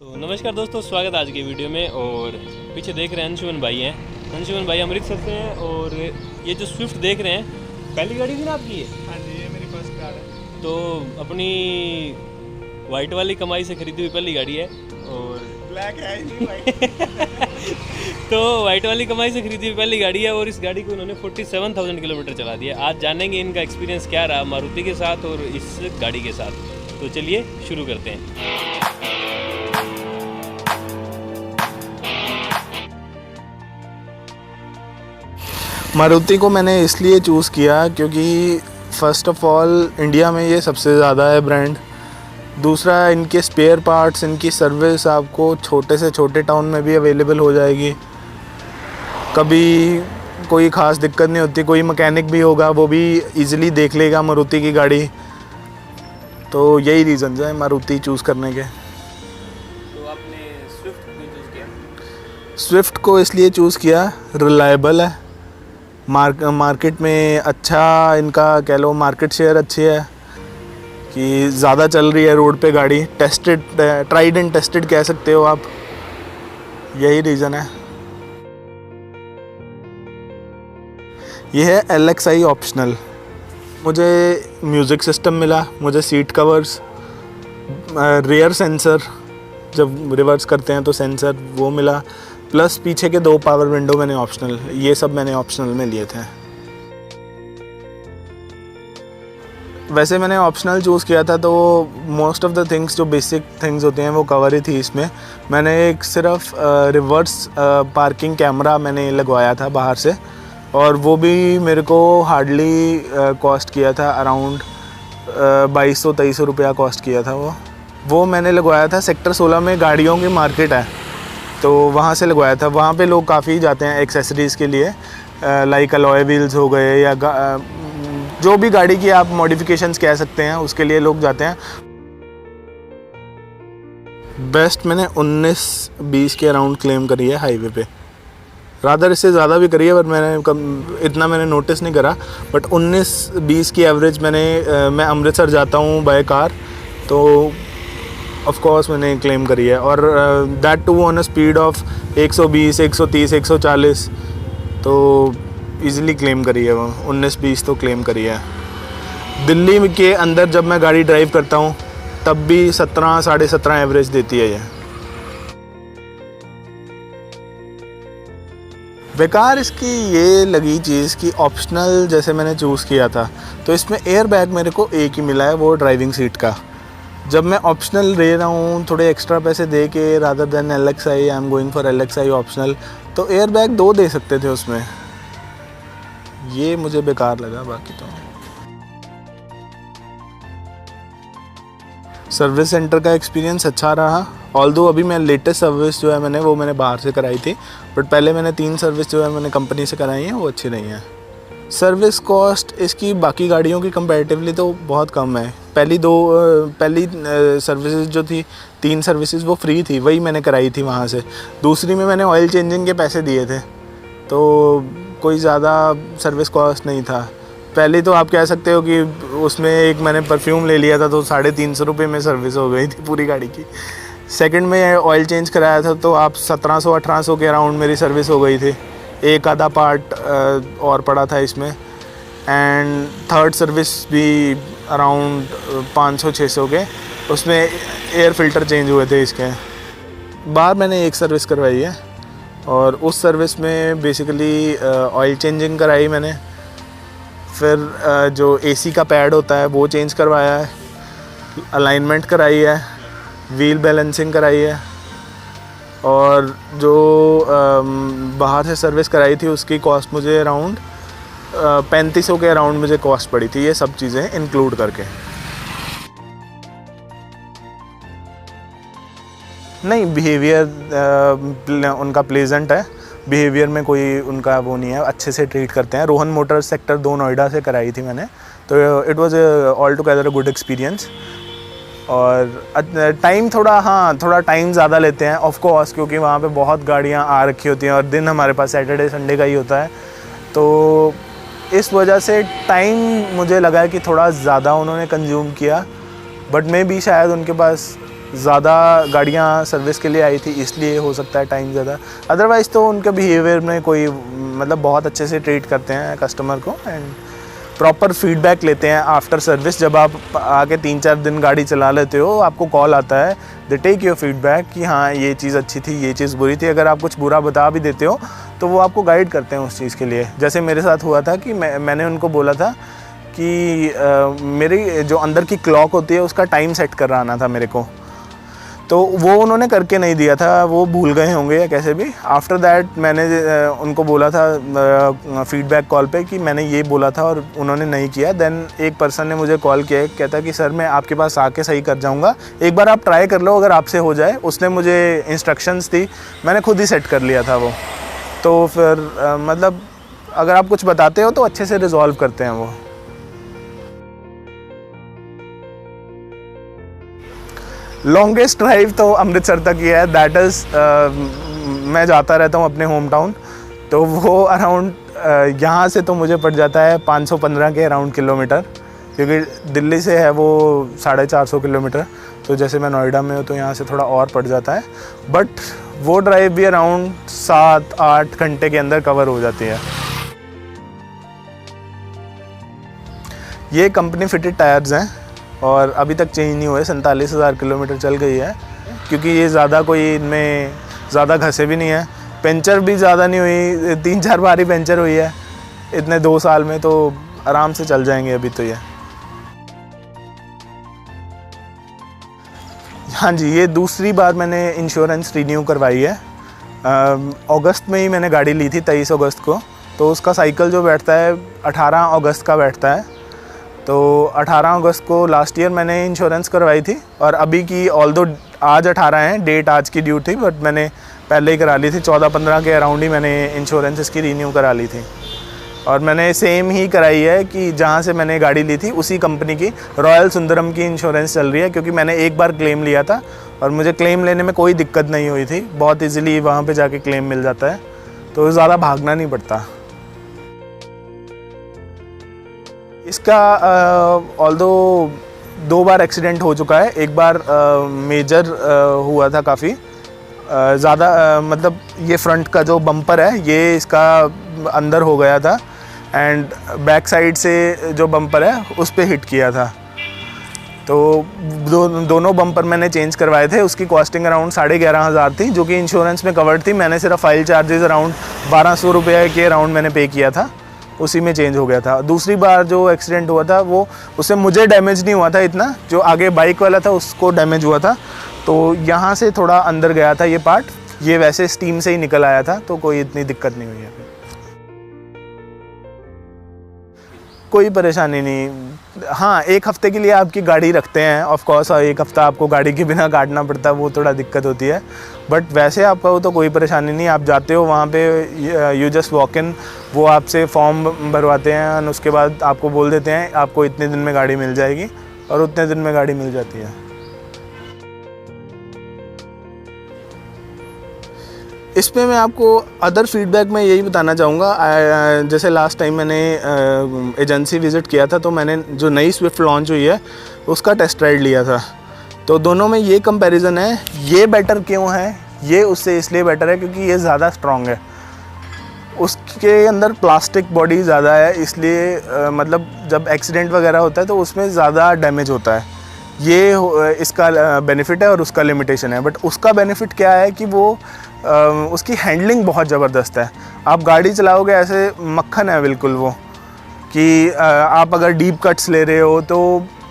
तो नमस्कार दोस्तों, स्वागत है आज की वीडियो में। और पीछे देख रहे हैं अंशुमन भाई हैं। अंशुमन भाई अमृतसर से हैं और ये जो स्विफ्ट देख रहे हैं पहली गाड़ी थी ना आपकी ये? हाँ जी, ये मेरी फर्स्ट कार है। तो अपनी वाइट वाली कमाई से खरीदी हुई पहली गाड़ी है और ब्लैक है ही नहीं भाई। तो वाइट वाली कमाई से खरीदी हुई पहली गाड़ी है और इस गाड़ी को उन्होंने 47,000 किलोमीटर चला दिया। आज जानेंगे इनका एक्सपीरियंस क्या रहा मारुति के साथ और इस गाड़ी के साथ। तो चलिए शुरू करते हैं। मारुति को मैंने इसलिए चूज़ किया क्योंकि फ़र्स्ट ऑफ़ ऑल इंडिया में ये सबसे ज़्यादा है ब्रांड। दूसरा, इनके स्पेयर पार्ट्स, इनकी सर्विस आपको छोटे से छोटे टाउन में भी अवेलेबल हो जाएगी। कभी कोई ख़ास दिक्कत नहीं होती, कोई मैकेनिक भी होगा वो भी इजीली देख लेगा मारुति की गाड़ी। तो यही रीज़न है मारुति चूज़ करने के। तो आपने स्विफ्ट क्यों चूज़ किया? स्विफ्ट को इसलिए चूज़ किया, रिलायबल है, मार्केट में अच्छा इनका कह लो मार्केट शेयर अच्छी है कि ज़्यादा चल रही है रोड पे गाड़ी। टेस्टेड, ट्राइड एंड टेस्टेड कह सकते हो आप। यही रीज़न है। यह है LXi ऑप्शनल। मुझे म्यूज़िक सिस्टम मिला, मुझे सीट कवर्स, रेयर सेंसर, जब रिवर्स करते हैं तो सेंसर वो मिला, प्लस पीछे के 2 पावर विंडो मैंने ऑप्शनल, ये सब मैंने ऑप्शनल में लिए थे। वैसे मैंने ऑप्शनल चूज़ किया था तो मोस्ट ऑफ़ द थिंग्स जो बेसिक थिंग्स होते हैं वो कवर ही थी इसमें। मैंने एक सिर्फ रिवर्स पार्किंग कैमरा मैंने लगवाया था बाहर से, और वो भी मेरे को हार्डली कॉस्ट किया था अराउंड 2200-2300 रुपया कॉस्ट किया था वो मैंने लगवाया था। सेक्टर 16 में गाड़ियों की मार्केट है तो वहाँ से लगवाया था। वहाँ पे लोग काफ़ी जाते हैं एक्सेसरीज़ के लिए, लाइक अलॉय व्हील्स हो गए या जो भी गाड़ी की आप मॉडिफिकेशंस कह सकते हैं, उसके लिए लोग जाते हैं। बेस्ट मैंने 19-20 के अराउंड क्लेम करी है हाईवे पे। रादर इससे ज़्यादा भी करी है पर इतना मैंने नोटिस नहीं करा। बट 19-20 की एवरेज मैं अमृतसर जाता हूँ बाय कार तो ऑफ कोर्स मैंने क्लेम करी है। और that too on a speed of 120, 130, 140, तो इजीली क्लेम करी है वो। 19-20 तो क्लेम करी है। दिल्ली के अंदर जब मैं गाड़ी ड्राइव करता हूँ तब भी 17, 17.5 एवरेज देती है ये। बेकार इसकी ये लगी चीज़ कि ऑप्शनल जैसे मैंने चूज़ किया था तो इसमें एयर बैग मेरे को एक ही मिला है, वो ड्राइविंग सीट का। जब मैं ऑप्शनल ले रहा हूँ थोड़े एक्स्ट्रा पैसे दे के, rather than LXi I am going for LXi optional, तो एयर बैग 2 दे सकते थे उसमें। ये मुझे बेकार लगा। बाकी तो सर्विस सेंटर का एक्सपीरियंस अच्छा रहा। ऑल्दो अभी मैं लेटेस्ट सर्विस जो है मैंने बाहर से कराई थी, बट पहले मैंने 3 सर्विस जो है मैंने कंपनी से कराई हैं, वो अच्छी नहीं है। सर्विस कॉस्ट इसकी बाकी गाड़ियों की कंपैरेटिवली तो बहुत कम है। पहली सर्विसेज जो थी, 3 सर्विसेज वो फ्री थी, वही मैंने कराई थी वहाँ से। दूसरी में मैंने ऑयल चेंजिंग के पैसे दिए थे तो कोई ज़्यादा सर्विस कॉस्ट नहीं था। पहले तो आप कह सकते हो कि उसमें एक मैंने परफ्यूम ले लिया था तो 350 रुपये में सर्विस हो गई थी पूरी गाड़ी की। सेकंड में ऑयल चेंज कराया था तो आप 1700-1800 के अराउंड मेरी सर्विस हो गई थी। एक आधा पार्ट और पड़ा था इसमें। एंड थर्ड सर्विस भी अराउंड 500-600 के, उसमें एयर फिल्टर चेंज हुए थे इसके। बाहर मैंने एक सर्विस करवाई है और उस सर्विस में बेसिकली ऑयल चेंजिंग कराई मैंने, फिर जो AC का पैड होता है वो चेंज करवाया है, अलाइनमेंट कराई है, व्हील बैलेंसिंग कराई है, और जो बाहर से सर्विस कराई थी उसकी कॉस्ट मुझे अराउंड 3500 के अराउंड मुझे कॉस्ट पड़ी थी, ये सब चीज़ें इंक्लूड करके। नहीं, बिहेवियर उनका प्लेजेंट है, बिहेवियर में कोई उनका वो नहीं है, अच्छे से ट्रीट करते हैं। रोहन मोटर्स सेक्टर 2 नोएडा से कराई थी मैंने, तो it was all together a good experience. और टाइम थोड़ा टाइम ज़्यादा लेते हैं ऑफ कोर्स, क्योंकि वहाँ पे बहुत गाड़ियाँ आ रखी होती हैं और दिन हमारे पास सैटरडे संडे का ही होता है, तो इस वजह से टाइम मुझे लगा कि थोड़ा ज़्यादा उन्होंने कंज्यूम किया। बट मे भी शायद उनके पास ज़्यादा गाड़ियाँ सर्विस के लिए आई थी, इसलिए हो सकता है टाइम ज़्यादा। अदरवाइज़ तो उनके बिहेवियर में कोई मतलब बहुत अच्छे से ट्रीट करते हैं कस्टमर को एंड प्रॉपर फीडबैक लेते हैं आफ्टर सर्विस। जब आप आके 3-4 दिन गाड़ी चला लेते हो, आपको कॉल आता है, दे टेक योर फीडबैक कि हाँ ये चीज़ अच्छी थी, ये चीज़ बुरी थी। अगर आप कुछ बुरा बता भी देते हो तो वो आपको गाइड करते हैं उस चीज़ के लिए। जैसे मेरे साथ हुआ था कि मैंने उनको बोला था कि मेरी जो अंदर की क्लॉक होती है उसका टाइम सेट कराना था मेरे को, तो वो उन्होंने करके नहीं दिया था, वो भूल गए होंगे या कैसे भी। आफ्टर दैट मैंने उनको बोला था फीडबैक कॉल पे कि मैंने ये बोला था और उन्होंने नहीं किया। देन एक पर्सन ने मुझे कॉल किया, कहता कि सर मैं आपके पास आके सही कर जाऊंगा, एक बार आप ट्राई कर लो, अगर आपसे हो जाए। उसने मुझे इंस्ट्रक्शंस दी, मैंने खुद ही सेट कर लिया था वो। तो फिर मतलब अगर आप कुछ बताते हो तो अच्छे से रिजॉल्व करते हैं वो। लॉन्गेस्ट ड्राइव तो अमृतसर तक ही है, दैट इज़ मैं जाता रहता हूँ अपने होम टाउन, तो वो अराउंड यहाँ से तो मुझे पड़ जाता है 515 के अराउंड किलोमीटर, क्योंकि दिल्ली से है वो 450 किलोमीटर। तो जैसे मैं नोएडा में हूँ तो यहाँ से थोड़ा और पड़ जाता है, बट वो ड्राइव भी अराउंड 7-8 घंटे के अंदर कवर हो जाती है। ये कंपनी फिटेड टायर्स हैं और अभी तक चेंज नहीं हुए, 47,000 किलोमीटर चल गई है, क्योंकि ये ज़्यादा कोई इनमें ज़्यादा घसे भी नहीं है, पंचर भी ज़्यादा नहीं हुई, 3-4 बार ही पंचर हुई है इतने 2 साल में, तो आराम से चल जाएंगे अभी तो ये। हाँ जी, ये दूसरी बार मैंने इंश्योरेंस रिन्यू करवाई है। अगस्त में ही मैंने गाड़ी ली थी, 23 अगस्त को, तो उसका साइकिल जो बैठता है 18 अगस्त का बैठता है। तो 18 अगस्त को लास्ट ईयर मैंने इंश्योरेंस करवाई थी, और अभी की ऑल्दो आज 18 है, डेट आज की ड्यू थी, बट मैंने पहले ही करा ली थी, 14-15 के अराउंड ही मैंने इंश्योरेंस इसकी रिन्यू करा ली थी। और मैंने सेम ही कराई है कि जहाँ से मैंने गाड़ी ली थी उसी कंपनी की रॉयल सुंदरम की इंश्योरेंस चल रही है, क्योंकि मैंने एक बार क्लेम लिया था और मुझे क्लेम लेने में कोई दिक्कत नहीं हुई थी, बहुत ईजिली वहाँ पे जाके क्लेम मिल जाता है, तो ज़्यादा भागना नहीं पड़ता। इसका ऑल्दो 2 बार एक्सीडेंट हो चुका है, एक बार मेजर हुआ था काफ़ी ज़्यादा, मतलब ये फ्रंट का जो बम्पर है ये इसका अंदर हो गया था, एंड बैक साइड से जो बम्पर है उस पे हिट किया था। तो दोनों बम्पर मैंने चेंज करवाए थे, उसकी कॉस्टिंग अराउंड 11,500 थी, जो कि इंश्योरेंस में कवर्ड थी। मैंने सिर्फ फाइल चार्जेस अराउंड 1200 रुपये के अराउंड मैंने पे किया था, उसी में चेंज हो गया था। दूसरी बार जो एक्सीडेंट हुआ था वो उससे मुझे डैमेज नहीं हुआ था इतना, जो आगे बाइक वाला था उसको डैमेज हुआ था, तो यहाँ से थोड़ा अंदर गया था ये पार्ट, ये वैसे स्टीम से ही निकल आया था, तो कोई इतनी दिक्कत नहीं हुई है। कोई परेशानी नहीं। हाँ, 1 हफ़्ते के लिए आपकी गाड़ी रखते हैं ऑफ कोर्स, और 1 हफ़्ता आपको गाड़ी के बिना काटना पड़ता है, वो थोड़ा दिक्कत होती है, बट वैसे आपका तो कोई परेशानी नहीं। आप जाते हो वहाँ पे, यू जस्ट वॉक इन, वो आपसे फॉर्म भरवाते हैं और उसके बाद आपको बोल देते हैं आपको इतने दिन में गाड़ी मिल जाएगी, और उतने दिन में गाड़ी मिल जाती है। इस पे मैं आपको अदर फीडबैक में यही बताना चाहूँगा, जैसे लास्ट टाइम मैंने एजेंसी विज़िट किया था, तो मैंने जो नई स्विफ्ट लॉन्च हुई है उसका टेस्ट राइड लिया था, तो दोनों में ये कंपैरिजन है। ये बेटर क्यों है, ये उससे इसलिए बेटर है क्योंकि ये ज़्यादा स्ट्रॉन्ग है, उसके अंदर प्लास्टिक बॉडी ज़्यादा है, इसलिए मतलब जब एक्सीडेंट वगैरह होता है तो उसमें ज़्यादा डैमेज होता है। ये इसका बेनिफिट है और उसका लिमिटेशन है। बट उसका बेनिफिट क्या है कि वो उसकी हैंडलिंग बहुत ज़बरदस्त है। आप गाड़ी चलाओगे ऐसे मक्खन है बिल्कुल वो, कि आप अगर डीप कट्स ले रहे हो तो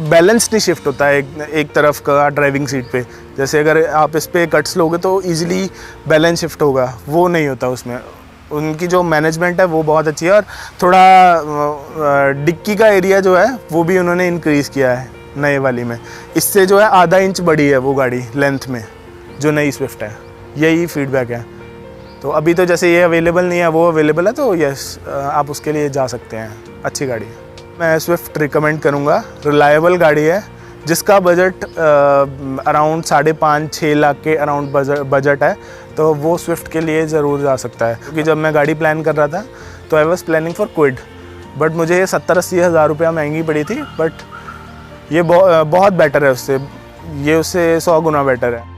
बैलेंस नहीं शिफ्ट होता है एक तरफ का ड्राइविंग सीट पे। जैसे अगर आप इस पे कट्स लोगे तो इजीली बैलेंस शिफ्ट होगा, वो नहीं होता उसमें। उनकी जो मैनेजमेंट है वो बहुत अच्छी है, और थोड़ा डिक्की का एरिया जो है वो भी उन्होंने इंक्रीज़ किया है नए वाली में। इससे जो है आधा इंच बड़ी है वो गाड़ी लेंथ में, जो नई स्विफ्ट है। यही फीडबैक है। तो अभी तो जैसे ये अवेलेबल नहीं है, वो अवेलेबल है, तो यस आप उसके लिए जा सकते हैं, अच्छी गाड़ी है। मैं स्विफ्ट रिकमेंड करूँगा, रिलायबल गाड़ी है, जिसका बजट अराउंड 5.5-6 लाख के अराउंड बजट है, तो वो स्विफ्ट के लिए ज़रूर जा सकता है। क्योंकि जब मैं गाड़ी प्लान कर रहा था तो I was planning for Kwid, but मुझे 70-80 हज़ार रुपया महंगी पड़ी थी, बट ये बहुत बेटर है उससे। ये उससे 100 गुना बेटर है।